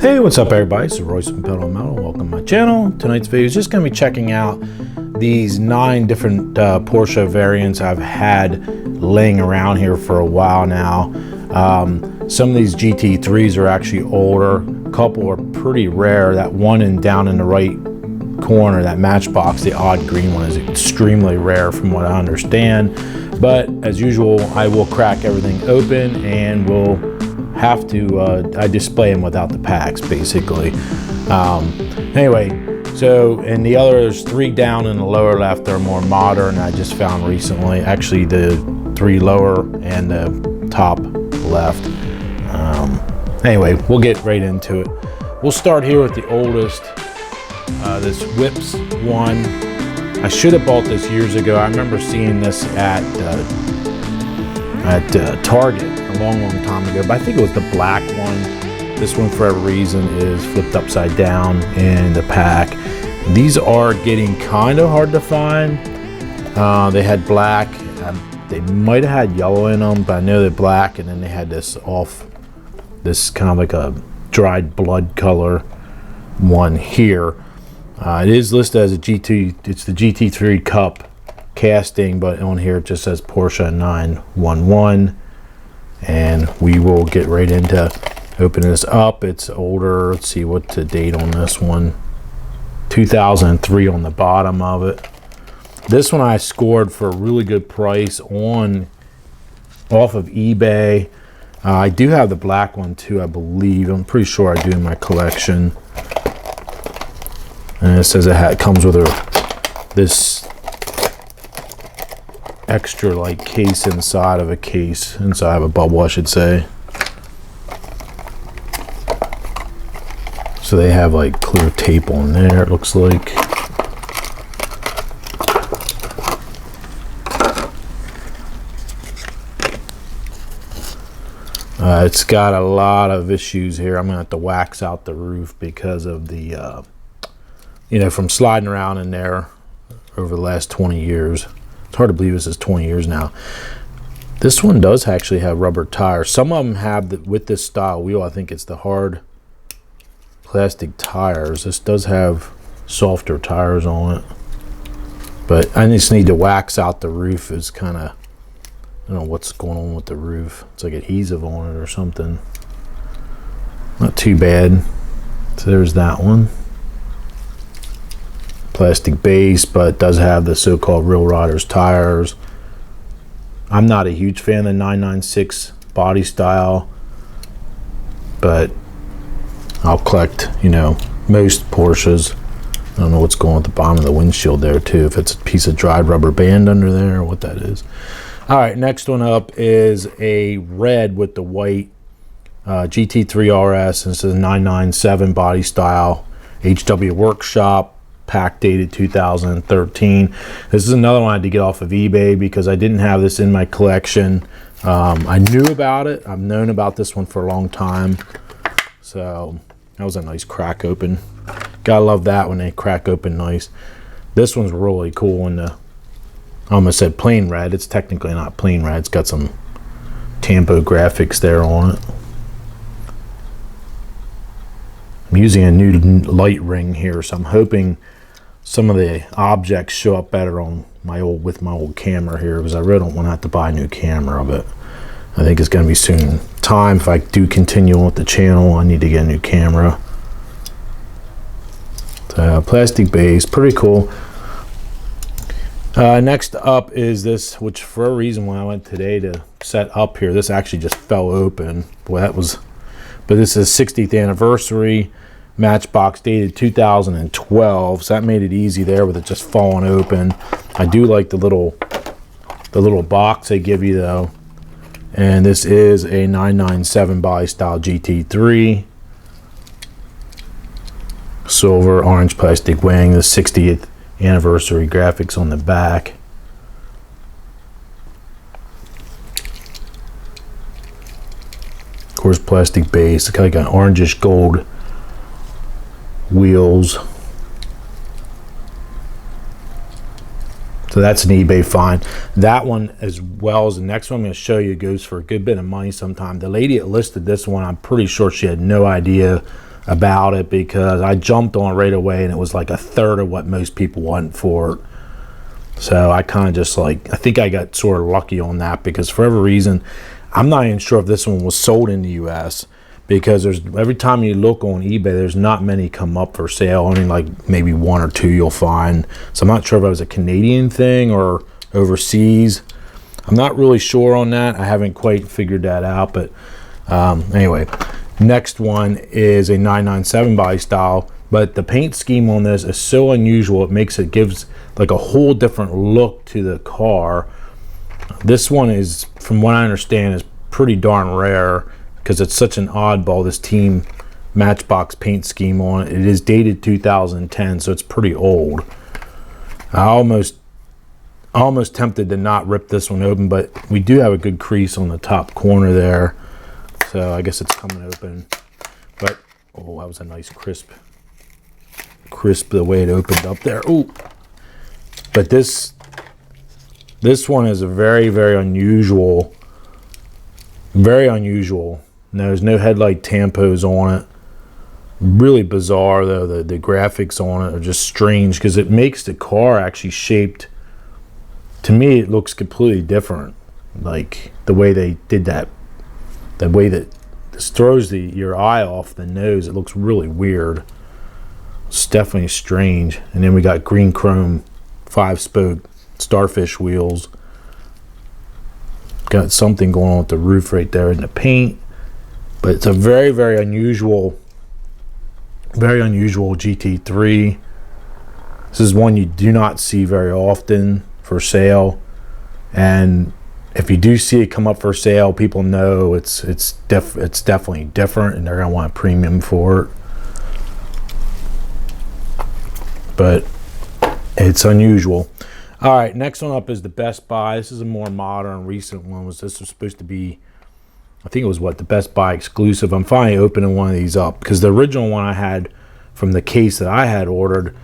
Hey, what's up everybody? It's Royce from Pedal Metal. Welcome to my channel. Tonight's video is just going to be checking out these 9 different Porsche variants I've had laying around here for a while now. Some of these GT3s are actually older. A couple are pretty rare. That one down in the right corner, that Matchbox, the odd green one, is extremely rare from what I understand. But as usual, I will crack everything open and we'll have to I display them without the packs basically. Anyway, so and the others 3 down in the lower left are more modern. I just found recently, actually the 3 lower and the top left. Anyway, we'll get right into it. We'll start here with the oldest, this Whips one. I should have bought this years ago. I remember seeing this at Target a long time ago, but I think it was the black one. This one, for whatever reason, is flipped upside down in the pack. These are getting kind of hard to find. They had black, they might have had yellow in them, but I know they're black, and then they had this kind of like a dried blood color one here. It is listed as a GT, it's the GT3 Cup casting, but on here it just says Porsche 911, and we will get right into opening this up. It's older. Let's see what the date on this one. 2003 on the bottom of it. This one I scored for a really good price off of eBay. I do have the black one too, I believe. I'm pretty sure I do in my collection. And it says it comes with this extra like case inside of a case, inside of a bubble I should say. So they have like clear tape on there, it looks like. It's got a lot of issues here. I'm gonna have to wax out the roof because of the you know, from sliding around in there over the last 20 years. It's hard to believe this is 20 years now. This one does actually have rubber tires. Some of them have, with this style wheel, I think it's the hard plastic tires. This does have softer tires on it. But I just need to wax out the roof. It's kind of, I don't know what's going on with the roof. It's like adhesive on it or something. Not too bad. So there's that one. Plastic base, but it does have the so-called Real Riders tires. I'm not a huge fan of the 996 body style, but I'll collect, you know, most Porsches. I don't know what's going on at the bottom of the windshield there too, if it's a piece of dried rubber band under there or what that is. All right, next one up is a red with the white GT3 RS, and it says 997 body style, HW Workshop, pack dated 2013. This is another one I had to get off of eBay because I didn't have this in my collection. I knew about it. I've known about this one for a long time. So that was a nice crack open. Gotta love that when they crack open nice. This one's really cool in the, I almost said plain red. It's technically not plain red. It's got some Tampo graphics there on it. I'm using a new light ring here, so I'm hoping some of the objects show up better on my old camera here, because I really don't want to have to buy a new camera, but I think it's going to be soon time. If I do continue on with the channel, I need to get a new camera. So, plastic base, pretty cool. Next up is this, which for a reason when I went today to set up here, this actually just fell open. Boy, that was, but this is 60th anniversary. Matchbox dated 2012, so that made it easy there with it just falling open. I do like the little box they give you though. And this is a 997 body style GT3. Silver, orange plastic wing, the 60th anniversary graphics on the back. Of course, plastic base, kind of like an orangish gold wheels. So that's an eBay find. That one, as well as the next one I'm going to show you, goes for a good bit of money sometime. The lady that listed this one, I'm pretty sure she had no idea about it because I jumped on it right away and it was like a third of what most people want for it. So I kind of just like, I think I got sort of lucky on that because for every reason, I'm not even sure if this one was sold in the US because there's every time you look on eBay, there's not many come up for sale. Only like maybe one or two you'll find. So I'm not sure if it was a Canadian thing or overseas. I'm not really sure on that. I haven't quite figured that out, but anyway, next one is a 997 body style, but the paint scheme on this is so unusual. It gives like a whole different look to the car. This one is, from what I understand, is pretty darn rare because it's such an oddball, this Team Matchbox paint scheme on it. It is dated 2010, so it's pretty old. I almost tempted to not rip this one open, but we do have a good crease on the top corner there, so I guess it's coming open. But oh, that was a nice crisp the way it opened up there. Oh, but this one is a very, very unusual. There's no headlight tampos on it. Really bizarre though. The graphics on it are just strange because it makes the car actually shaped. To me, it looks completely different. Like the way they did that, the way that this throws your eye off the nose, it looks really weird. It's definitely strange. And then we got green chrome 5-spoke starfish wheels. Got something going on with the roof right there in the paint. But it's a very, very unusual GT3. This is one you do not see very often for sale, and if you do see it come up for sale, people know it's definitely different and they're gonna want a premium for it. But it's unusual. All right, next one up is the Best Buy. This is a more modern, recent one. This was supposed to be, I think it was the Best Buy exclusive. I'm finally opening one of these up because the original one I had from the case that I had ordered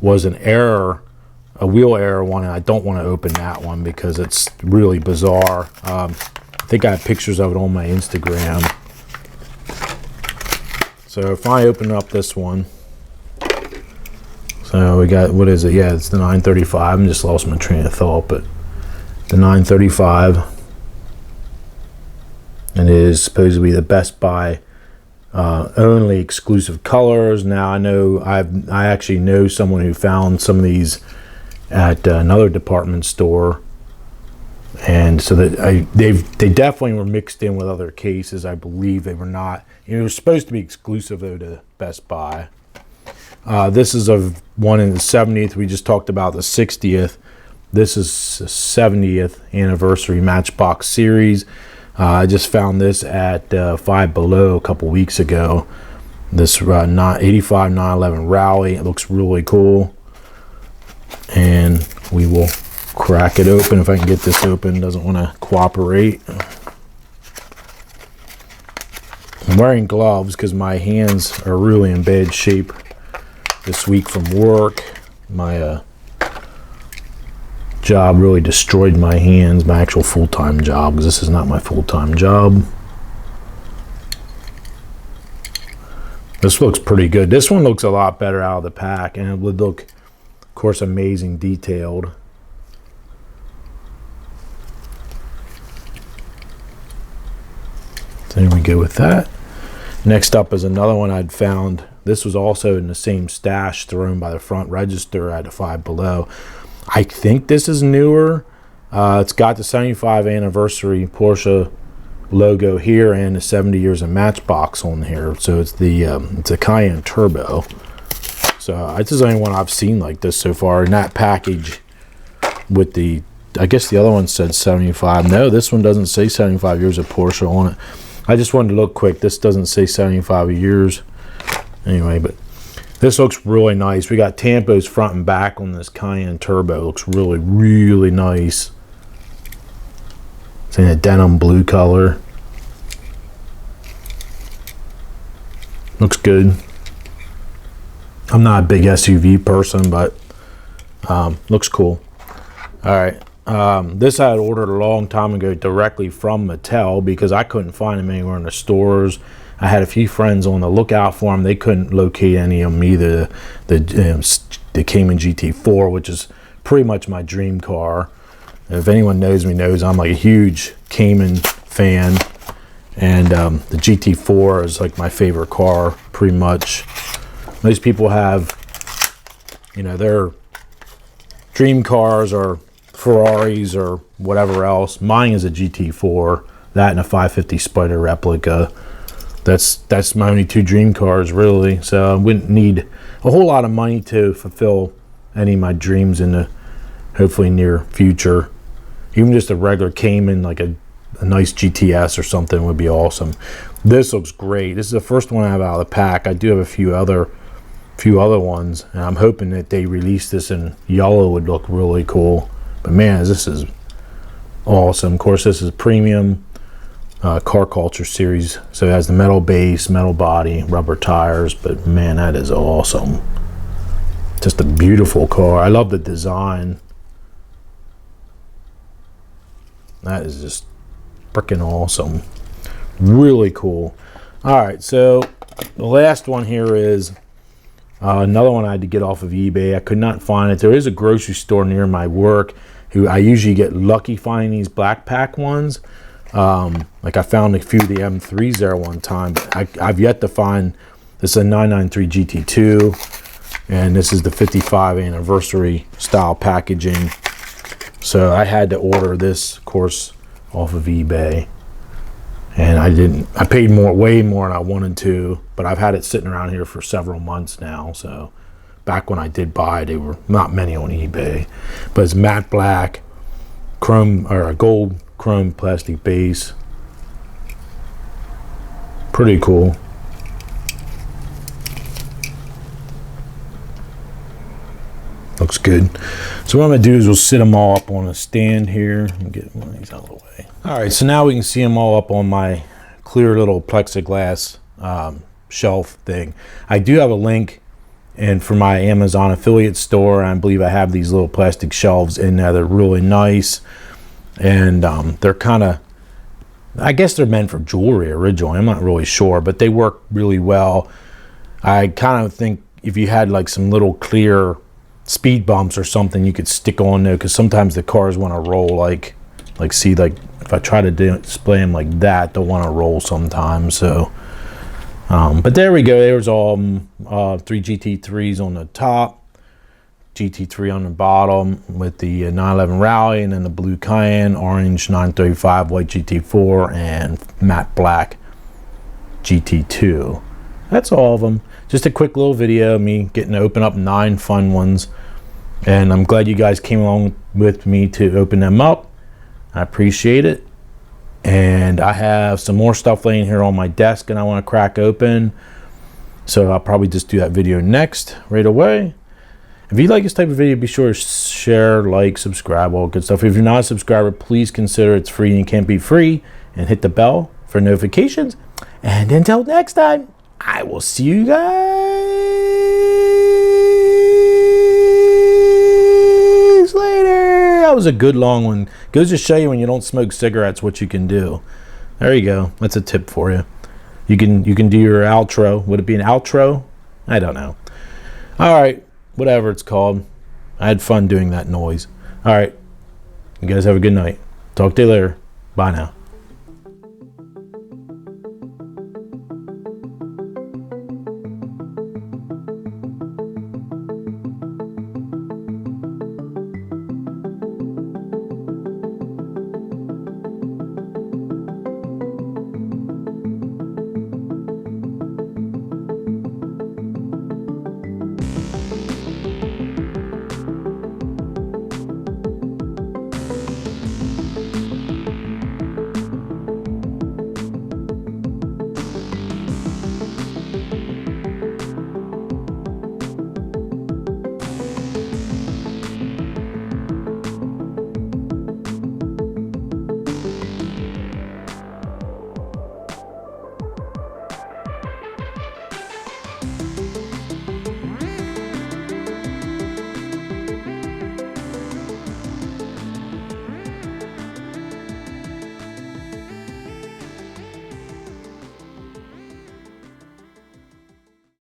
was an error, a wheel error one, and I don't want to open that one because it's really bizarre. I think I have pictures of it on my Instagram. So finally opening up this one. So we got, what is it? Yeah, it's the 935. I just lost my train of thought, but the 935. And it is supposed to be the Best Buy only exclusive colors. Now I actually know someone who found some of these at another department store, and so that they definitely were mixed in with other cases. I believe they were not. It was supposed to be exclusive though to Best Buy. This is a one in the 70th. We just talked about the 60th. This is the 70th anniversary Matchbox series. I just found this at Five Below a couple weeks ago. This 85 911 Rally. It looks really cool. And we will crack it open if I can get this open. It doesn't want to cooperate. I'm wearing gloves because my hands are really in bad shape this week from work. My job really destroyed my hands, my actual full-time job, because this is not my full-time job. This looks pretty good. This one looks a lot better out of the pack, and it would look, of course, amazing detailed. So there we go with that. Next up is another one I'd found. This was also in the same stash thrown by the front register at a Five Below. I think this is newer. It's got the 75 anniversary Porsche logo here and the 70 years of Matchbox on here. So it's a Cayenne Turbo. So this is the only one I've seen like this so far in that package with the, I guess the other one said 75. No, this one doesn't say 75 years of Porsche on it. I just wanted to look quick. This doesn't say 75 years. Anyway, but this looks really nice. We got tampos front and back on this Cayenne Turbo. It looks really, really nice. It's in a denim blue color. Looks good. I'm not a big SUV person, but looks cool. All right. This I had ordered a long time ago directly from Mattel because I couldn't find them anywhere in the stores. I had a few friends on the lookout for them. They couldn't locate any of them either. The Cayman GT4, which is pretty much my dream car. If anyone knows me knows I'm like a huge Cayman fan, and the GT4 is like my favorite car pretty much. Most people have, you know, their dream cars or Ferraris or whatever else. Mine is a GT4, that and a 550 Spider replica. That's my only two dream cars really. So I wouldn't need a whole lot of money to fulfill any of my dreams in the hopefully near future. Even just a regular Cayman, like a nice GTS or something would be awesome. This looks great. This is the first one I have out of the pack. I do have a few other ones, and I'm hoping that they release this in yellow. Would look really cool. But man, this is awesome. Of course, this is premium car culture series, so it has the metal base, metal body, rubber tires. But man, that is awesome. Just a beautiful car. I love the design. That is just freaking awesome. Really cool. All right, so the last one here is another one I had to get off of eBay. I could not find it. There is a grocery store near my work who I usually get lucky finding these black pack ones. Like I found a few of the M3s there one time, but I've yet to find. This is a 993 GT2, and this is the 55 anniversary style packaging. So I had to order this, of course, off of eBay, and I paid way more than I wanted to, but I've had it sitting around here for several months now. So back when I did buy, they were not many on eBay, but it's matte black, chrome or a gold chrome plastic base. Pretty cool. Looks good. So what I'm gonna do is we'll sit them all up on a stand here and get one of these out of the way. All right, so now we can see them all up on my clear little plexiglass shelf thing. I do have a link and for my Amazon affiliate store. I believe I have these little plastic shelves in there. They're really nice, and they're kind of, I guess they're meant for jewelry originally. I'm not really sure, but they work really well. I kind of think if you had like some little clear speed bumps or something, you could stick on there, because sometimes the cars want to roll, like see, like if I try to display them like that, they'll want to roll sometimes. So but there we go. There's all 3 GT3s on the top, GT3 on the bottom with the 911 Rally, and then the blue Cayenne, orange 935, white GT4, and matte black GT2. That's all of them. Just a quick little video of me getting to open up 9 fun ones, and I'm glad you guys came along with me to open them up. I appreciate it. And I have some more stuff laying here on my desk and I want to crack open, so I'll probably just do that video next right away. If you like this type of video, be sure to share, like, subscribe, all good stuff. If you're not a subscriber, please consider it's free and can't be free, and hit the bell for notifications. And until next time, I will see you guys later. That was a good long one. Goes to show you when you don't smoke cigarettes what you can do. There you go. That's a tip for you. You can do your outro. Would it be an outro? I don't know. All right, whatever it's called. I had fun doing that noise. All right, you guys have a good night. Talk to you later. Bye now.